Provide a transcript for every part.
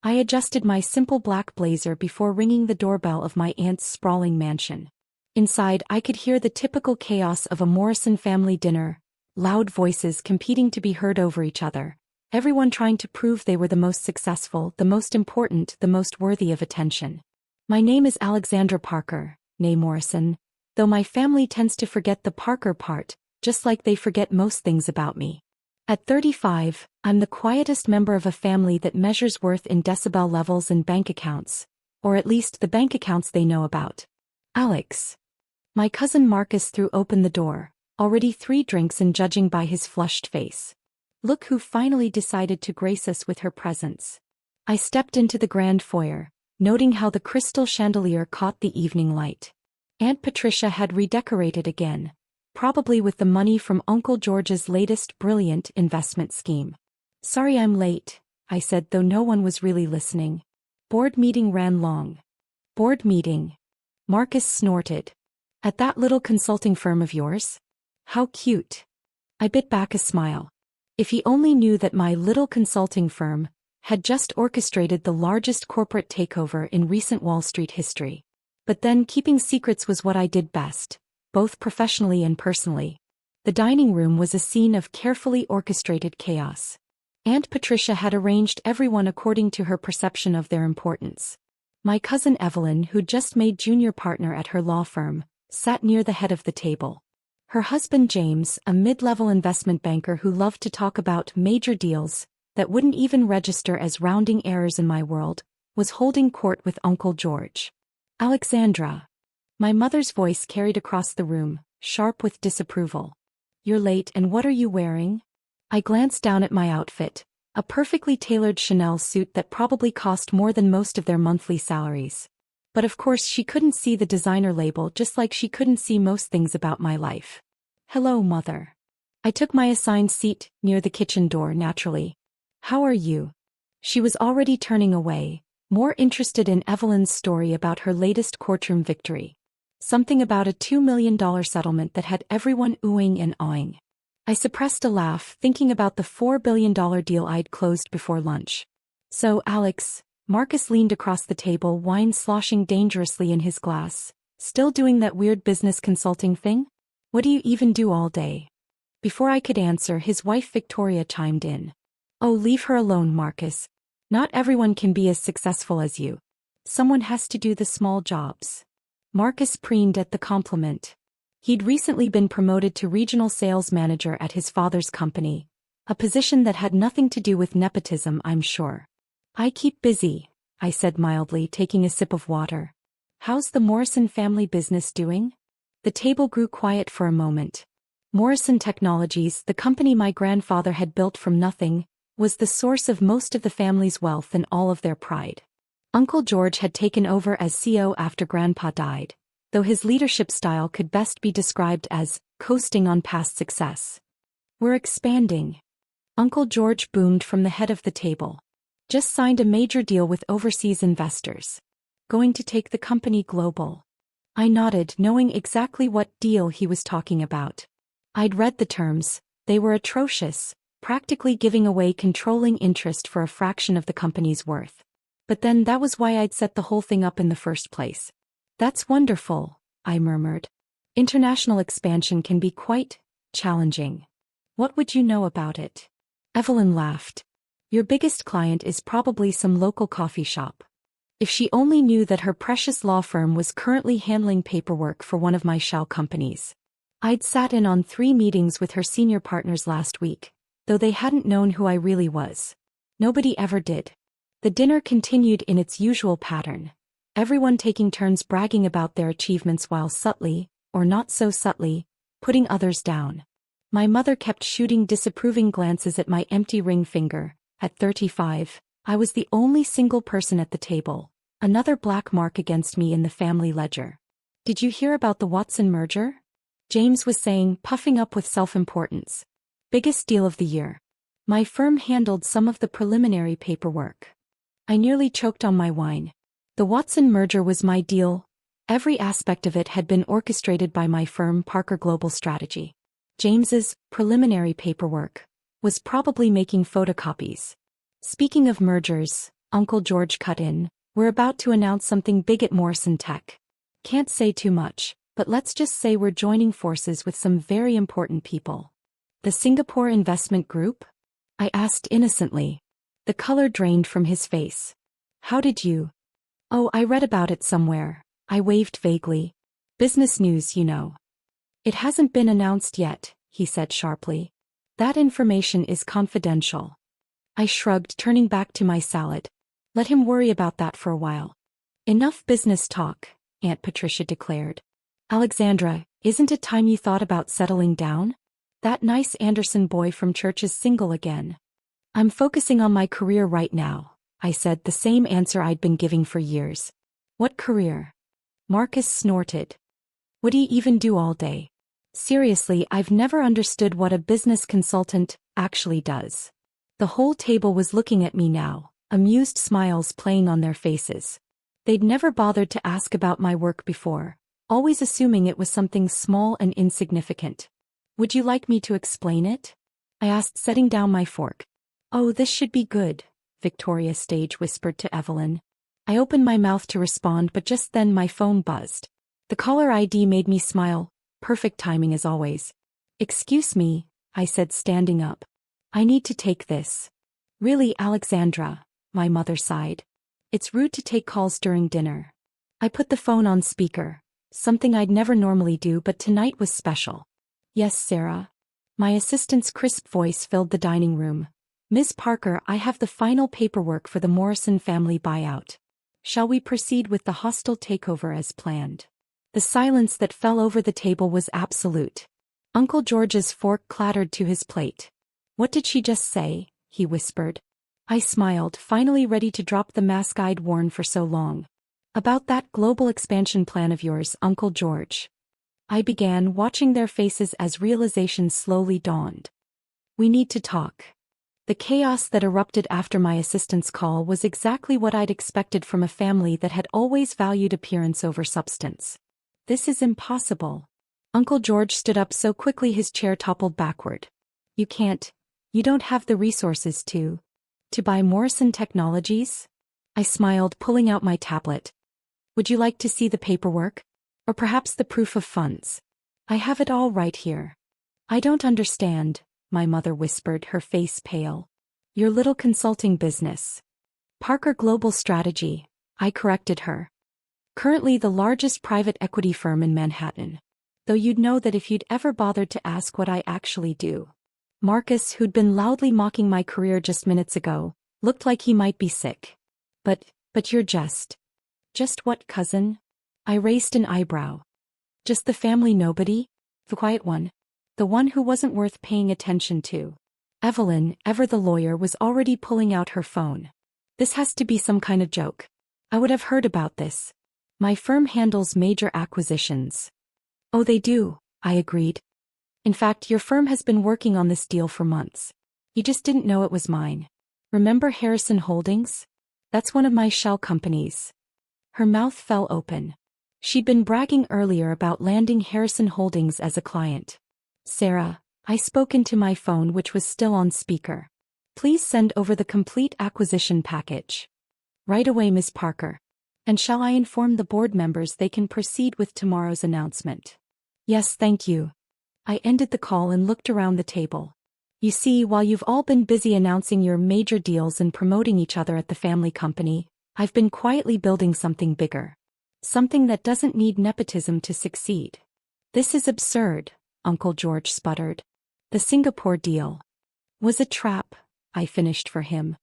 I adjusted my simple black blazer before ringing the doorbell of my aunt's sprawling mansion. Inside, I could hear the typical chaos of a Morrison family dinner, loud voices competing to be heard over each other, everyone trying to prove they were the most successful, the most important, the most worthy of attention. My name is Alexandra Parker, née Morrison, though my family tends to forget the Parker part, just like they forget most things about me. At 35, I'm the quietest member of a family that measures worth in decibel levels and bank accounts, or at least the bank accounts they know about. Alex. My cousin Marcus threw open the door, already 3 drinks and judging by his flushed face. Look who finally decided to grace us with her presence. I stepped into the grand foyer, noting how the crystal chandelier caught the evening light. Aunt Patricia had redecorated again, probably with the money from Uncle George's latest brilliant investment scheme. Sorry I'm late, I said, though no one was really listening. Board meeting ran long. Board meeting? Marcus snorted. At that little consulting firm of yours? How cute. I bit back a smile. If he only knew that my little consulting firm had just orchestrated the largest corporate takeover in recent Wall Street history. But then keeping secrets was what I did best, both professionally and personally. The dining room was a scene of carefully orchestrated chaos. Aunt Patricia had arranged everyone according to her perception of their importance. My cousin Evelyn, who'd just made junior partner at her law firm, sat near the head of the table. Her husband James, a mid-level investment banker who loved to talk about major deals that wouldn't even register as rounding errors in my world, was holding court with Uncle George. Alexandra. My mother's voice carried across the room, sharp with disapproval. You're late, and what are you wearing? I glanced down at my outfit, a perfectly tailored Chanel suit that probably cost more than most of their monthly salaries. But of course she couldn't see the designer label, just like she couldn't see most things about my life. Hello, Mother. I took my assigned seat, near the kitchen door naturally. How are you? She was already turning away, more interested in Evelyn's story about her latest courtroom victory. Something about a $2 million settlement that had everyone oohing and awing. I suppressed a laugh, thinking about the $4 billion deal I'd closed before lunch. So, Alex, Marcus leaned across the table, wine sloshing dangerously in his glass. Still doing that weird business consulting thing? What do you even do all day? Before I could answer, his wife Victoria chimed in. Oh, leave her alone, Marcus. Not everyone can be as successful as you. Someone has to do the small jobs. Marcus preened at the compliment. He'd recently been promoted to regional sales manager at his father's company, a position that had nothing to do with nepotism, I'm sure. I keep busy, I said mildly, taking a sip of water. How's the Morrison family business doing? The table grew quiet for a moment. Morrison Technologies, the company my grandfather had built from nothing, was the source of most of the family's wealth and all of their pride. Uncle George had taken over as CEO after Grandpa died, though his leadership style could best be described as coasting on past success. We're expanding. Uncle George boomed from the head of the table. Just signed a major deal with overseas investors. Going to take the company global. I nodded, knowing exactly what deal he was talking about. I'd read the terms. They were atrocious, practically giving away controlling interest for a fraction of the company's worth. But then that was why I'd set the whole thing up in the first place. That's wonderful, I murmured. International expansion can be quite challenging. What would you know about it? Evelyn laughed. Your biggest client is probably some local coffee shop. If she only knew that her precious law firm was currently handling paperwork for one of my shell companies. I'd sat in on 3 meetings with her senior partners last week, though they hadn't known who I really was. Nobody ever did. The dinner continued in its usual pattern, everyone taking turns bragging about their achievements while subtly, or not so subtly, putting others down. My mother kept shooting disapproving glances at my empty ring finger. At 35, I was the only single person at the table, another black mark against me in the family ledger. Did you hear about the Watson merger? James was saying, puffing up with self-importance. Biggest deal of the year. My firm handled some of the preliminary paperwork. I nearly choked on my wine. The Watson merger was my deal. Every aspect of it had been orchestrated by my firm, Parker Global Strategy. James's preliminary paperwork was probably making photocopies. Speaking of mergers, Uncle George cut in. "We're about to announce something big at Morrison Tech. Can't say too much, but let's just say we're joining forces with some very important people." "The Singapore Investment Group?" I asked innocently. The color drained from his face. "How did you?" "Oh, I read about it somewhere." I waved vaguely. "Business news, you know." "It hasn't been announced yet," he said sharply. "That information is confidential." I shrugged, turning back to my salad. Let him worry about that for a while. "Enough business talk," Aunt Patricia declared. "Alexandra, isn't it time you thought about settling down? That nice Anderson boy from church is single again." "I'm focusing on my career right now," I said, the same answer I'd been giving for years. "What career?" Marcus snorted. "What do you even do all day?" Seriously, I've never understood what a business consultant actually does. The whole table was looking at me now, amused smiles playing on their faces. They'd never bothered to ask about my work before, always assuming it was something small and insignificant. "Would you like me to explain it?" I asked, setting down my fork. "Oh, this should be good," Victoria Stage whispered to Evelyn. I opened my mouth to respond, but just then my phone buzzed. The caller ID made me smile. Perfect timing as always. "Excuse me," I said, standing up. "I need to take this." "Really, Alexandra?" My mother sighed. "It's rude to take calls during dinner." I put the phone on speaker, something I'd never normally do, but tonight was special. "Yes, Sarah." My assistant's crisp voice filled the dining room. "Ms. Parker, I have the final paperwork for the Morrison family buyout. Shall we proceed with the hostile takeover as planned?" The silence that fell over the table was absolute. Uncle George's fork clattered to his plate. "What did she just say?" he whispered. I smiled, finally ready to drop the mask I'd worn for so long. "About that global expansion plan of yours, Uncle George." I began, watching their faces as realization slowly dawned. "We need to talk." The chaos that erupted after my assistant's call was exactly what I'd expected from a family that had always valued appearance over substance. "This is impossible." Uncle George stood up so quickly his chair toppled backward. "You can't. You don't have the resources to buy Morrison Technologies?" I smiled, pulling out my tablet. "Would you like to see the paperwork? Or perhaps the proof of funds? I have it all right here." "I don't understand," my mother whispered, her face pale. "Your little consulting business." "Parker Global Strategy," I corrected her. "Currently the largest private equity firm in Manhattan. Though you'd know that if you'd ever bothered to ask what I actually do." Marcus, who'd been loudly mocking my career just minutes ago, looked like he might be sick. But you're just what, cousin?" I raised an eyebrow. "Just the family nobody? The quiet one? The one who wasn't worth paying attention to." Evelyn, ever the lawyer, was already pulling out her phone. "This has to be some kind of joke. I would have heard about this. My firm handles major acquisitions." "Oh, they do," I agreed. "In fact, your firm has been working on this deal for months. You just didn't know it was mine. Remember Harrison Holdings? That's one of my shell companies." Her mouth fell open. She'd been bragging earlier about landing Harrison Holdings as a client. "Sarah," I spoke into my phone, which was still on speaker. "Please send over the complete acquisition package." "Right away, Ms. Parker." "And shall I inform the board members they can proceed with tomorrow's announcement?" "Yes, thank you." I ended the call and looked around the table. "You see, while you've all been busy announcing your major deals and promoting each other at the family company, I've been quietly building something bigger. Something that doesn't need nepotism to succeed." "This is absurd," Uncle George sputtered. "The Singapore deal was a trap," I finished for him.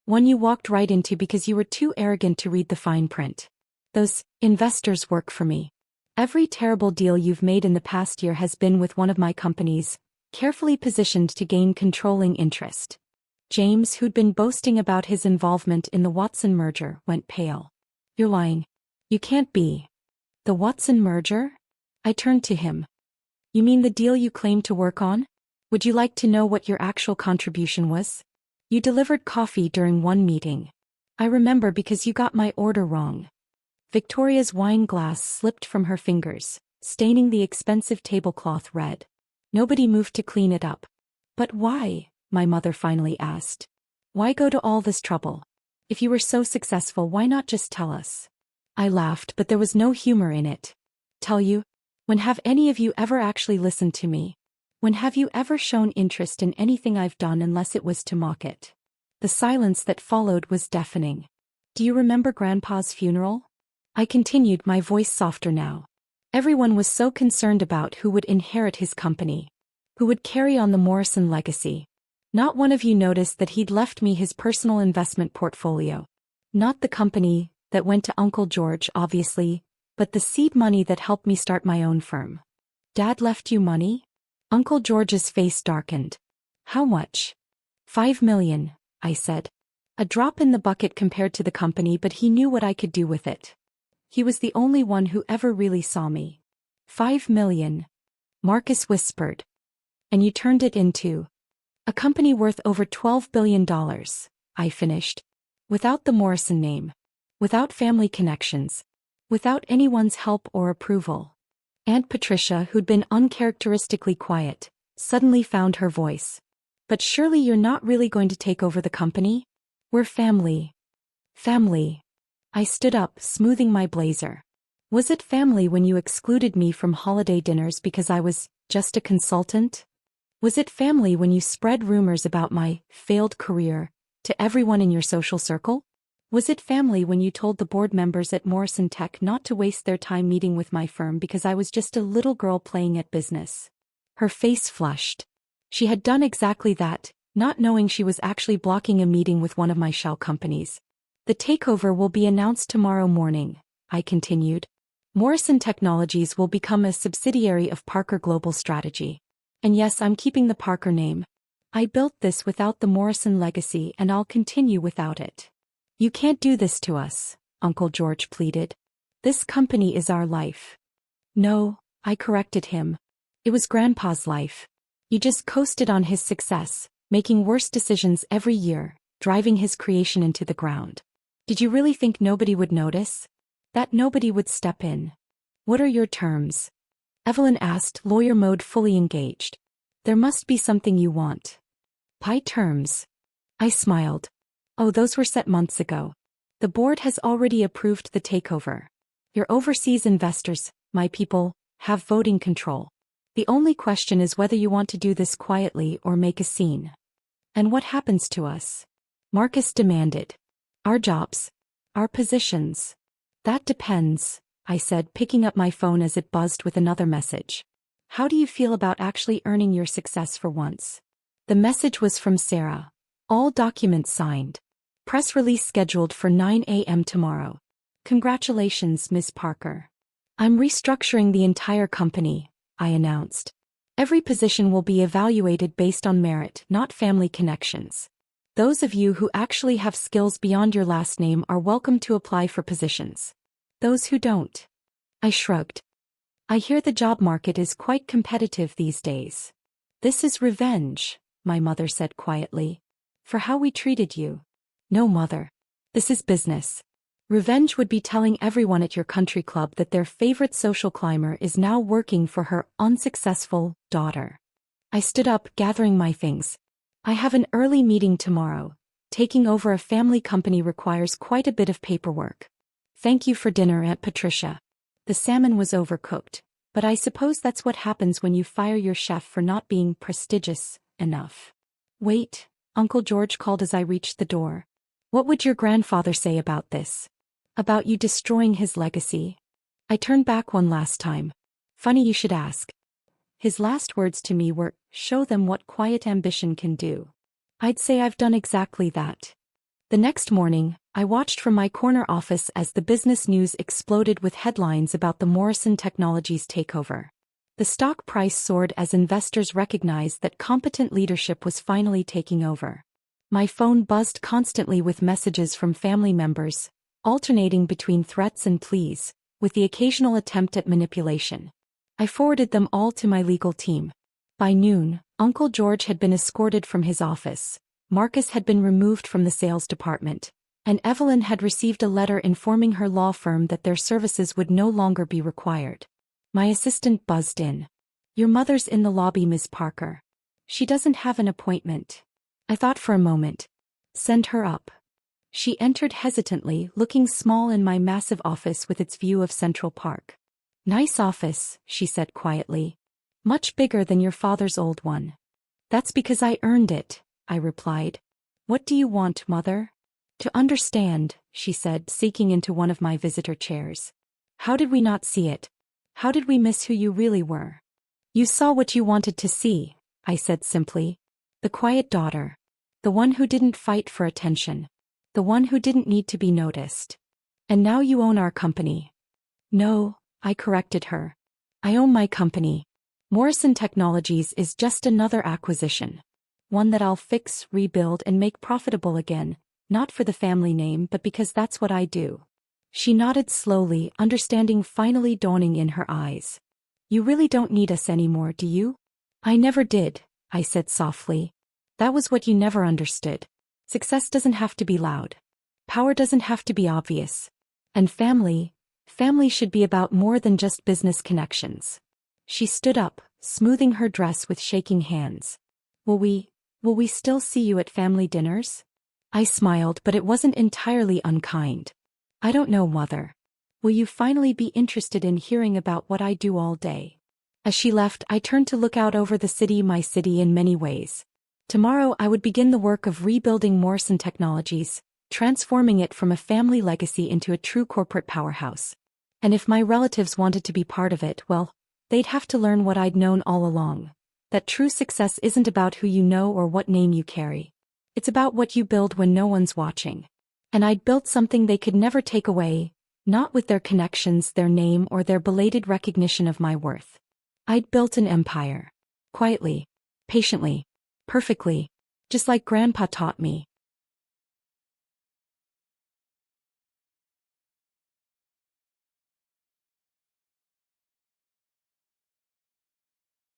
"One you walked right into because you were too arrogant to read the fine print. Those investors work for me. Every terrible deal you've made in the past year has been with one of my companies, carefully positioned to gain controlling interest." James, who'd been boasting about his involvement in the Watson merger, went pale. "You're lying. You can't be." "The Watson merger?" I turned to him. "You mean the deal you claimed to work on? Would you like to know what your actual contribution was? You delivered coffee during one meeting. I remember because you got my order wrong." Victoria's wine glass slipped from her fingers, staining the expensive tablecloth red. Nobody moved to clean it up. "But why?" my mother finally asked. "Why go to all this trouble? If you were so successful, why not just tell us? I laughed, but there was no humor in it. Tell you? When have any of you ever actually listened to me? When have you ever shown interest in anything I've done unless it was to mock it? The silence that followed was deafening. Do you remember Grandpa's funeral? I continued, my voice softer now. Everyone was so concerned about who would inherit his company, who would carry on the Morrison legacy. Not one of you noticed that he'd left me his personal investment portfolio. Not the company that went to Uncle George, obviously, but the seed money that helped me start my own firm. Dad left you money? Uncle George's face darkened. How much? $5 million, I said. A drop in the bucket compared to the company, but he knew what I could do with it. He was the only one who ever really saw me. $5 million. Marcus whispered. And you turned it into a company worth over $12 billion, I finished. Without the Morrison name. Without family connections. Without anyone's help or approval. Aunt Patricia, who'd been uncharacteristically quiet, suddenly found her voice. But surely you're not really going to take over the company? We're family. Family. I stood up, smoothing my blazer. Was it family when you excluded me from holiday dinners because I was just a consultant? Was it family when you spread rumors about my failed career to everyone in your social circle? Was it family when you told the board members at Morrison Tech not to waste their time meeting with my firm because I was just a little girl playing at business? Her face flushed. She had done exactly that, not knowing she was actually blocking a meeting with one of my shell companies. The takeover will be announced tomorrow morning, I continued. Morrison Technologies will become a subsidiary of Parker Global Strategy. And yes, I'm keeping the Parker name. I built this without the Morrison legacy and I'll continue without it. You can't do this to us, Uncle George pleaded. This company is our life. No, I corrected him. It was Grandpa's life. You just coasted on his success, making worse decisions every year, driving his creation into the ground. Did you really think nobody would notice? That nobody would step in? What are your terms? Evelyn asked, lawyer mode fully engaged. There must be something you want. Pie terms. I smiled. Oh, those were set months ago. The board has already approved the takeover. Your overseas investors, my people, have voting control. The only question is whether you want to do this quietly or make a scene. And what happens to us? Marcus demanded. Our jobs. Our positions. That depends, I said, picking up my phone as it buzzed with another message. How do you feel about actually earning your success for once? The message was from Sarah. All documents signed. Press release scheduled for 9 a.m. tomorrow. Congratulations, Ms. Parker. I'm restructuring the entire company, I announced. Every position will be evaluated based on merit, not family connections. Those of you who actually have skills beyond your last name are welcome to apply for positions. Those who don't. I shrugged. I hear the job market is quite competitive these days. This is revenge, my mother said quietly. For how we treated you. No, mother. This is business. Revenge would be telling everyone at your country club that their favorite social climber is now working for her unsuccessful daughter. I stood up, gathering my things. I have an early meeting tomorrow. Taking over a family company requires quite a bit of paperwork. Thank you for dinner, Aunt Patricia. The salmon was overcooked, but I suppose that's what happens when you fire your chef for not being prestigious enough. Wait, Uncle George called as I reached the door. What would your grandfather say about this? About you destroying his legacy? I turned back one last time. Funny you should ask. His last words to me were, show them what quiet ambition can do. I'd say I've done exactly that. The next morning, I watched from my corner office as the business news exploded with headlines about the Morrison Technologies takeover. The stock price soared as investors recognized that competent leadership was finally taking over. My phone buzzed constantly with messages from family members, alternating between threats and pleas, with the occasional attempt at manipulation. I forwarded them all to my legal team. By noon, Uncle George had been escorted from his office, Marcus had been removed from the sales department, and Evelyn had received a letter informing her law firm that their services would no longer be required. My assistant buzzed in. Your mother's in the lobby, Ms. Parker. She doesn't have an appointment. I thought for a moment. Send her up. She entered hesitantly, looking small in my massive office with its view of Central Park. Nice office, she said quietly. Much bigger than your father's old one. That's because I earned it, I replied. What do you want, mother? To understand, she said, sinking into one of my visitor chairs. How did we not see it? How did we miss who you really were? You saw what you wanted to see, I said simply. The quiet daughter. The one who didn't fight for attention. The one who didn't need to be noticed. And now you own our company. No, I corrected her. I own my company. Morrison Technologies is just another acquisition. One that I'll fix, rebuild, and make profitable again, not for the family name but because that's what I do. She nodded slowly, understanding finally dawning in her eyes. You really don't need us anymore, do you? I never did, I said softly. That was what you never understood. Success doesn't have to be loud. Power doesn't have to be obvious. And family should be about more than just business connections. She stood up, smoothing her dress with shaking hands. Will we still see you at family dinners? I smiled, but it wasn't entirely unkind. I don't know, mother. Will you finally be interested in hearing about what I do all day? As she left, I turned to look out over the city, my city in many ways. Tomorrow I would begin the work of rebuilding Morrison Technologies, transforming it from a family legacy into a true corporate powerhouse. And if my relatives wanted to be part of it, well, they'd have to learn what I'd known all along. That true success isn't about who you know or what name you carry. It's about what you build when no one's watching. And I'd built something they could never take away, not with their connections, their name, or their belated recognition of my worth. I'd built an empire. Quietly. Patiently. Perfectly. Just like Grandpa taught me.